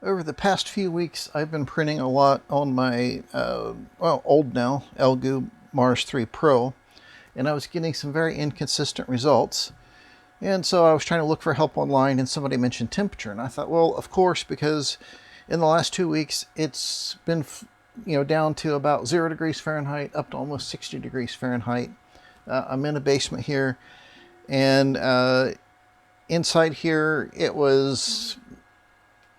Over the past few weeks, I've been printing a lot on my, old now, Elegoo Mars 3 Pro, and I was getting some very inconsistent results. And so I was trying to look for help online, and somebody mentioned temperature, and I thought, well, of course, because in the last 2 weeks, it's been, down to about 0 degrees Fahrenheit up to almost 60 degrees Fahrenheit. I'm in a basement here, and inside here, it was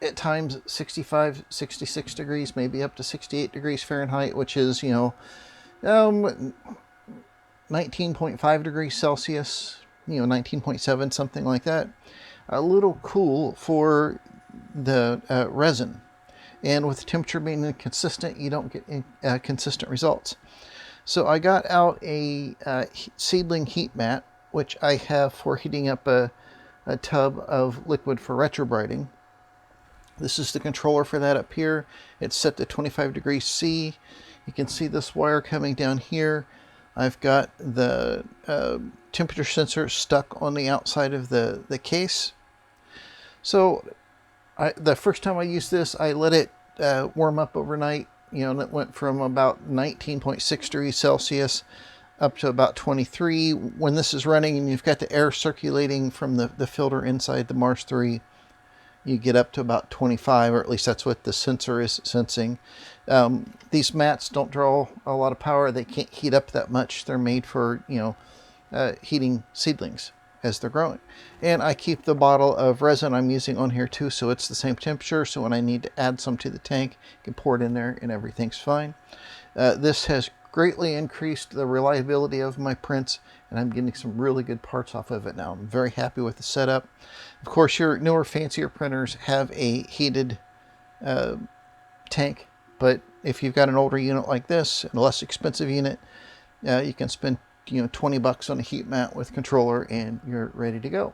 at times 65, 66 degrees, maybe up to 68 degrees Fahrenheit, which is, 19.5 degrees Celsius, 19.7, something like that. A little cool for the resin. And with the temperature being inconsistent, you don't get consistent results. So I got out a seedling heat mat, which I have for heating up a tub of liquid for retrobriting. This is the controller for that up here. It's set to 25 degrees C. You can see this wire coming down here. I've got the temperature sensor stuck on the outside of the case. So the first time I used this, I let it warm up overnight. And it went from about 19.6 degrees Celsius up to about 23. When this is running and you've got the air circulating from the filter inside the Mars 3, you get up to about 25, or at least that's what the sensor is sensing. These mats don't draw a lot of power. They can't heat up that much. They're made for, heating seedlings as they're growing. And I keep the bottle of resin I'm using on here too, so it's the same temperature. So when I need to add some to the tank, I can pour it in there and everything's fine. This has greatly increased the reliability of my prints, and I'm getting some really good parts off of it now. I'm very happy with the setup. Of course, your newer, fancier printers have a heated tank, but if you've got an older unit like this, and a less expensive unit, you can spend $20 on a heat mat with controller, and you're ready to go.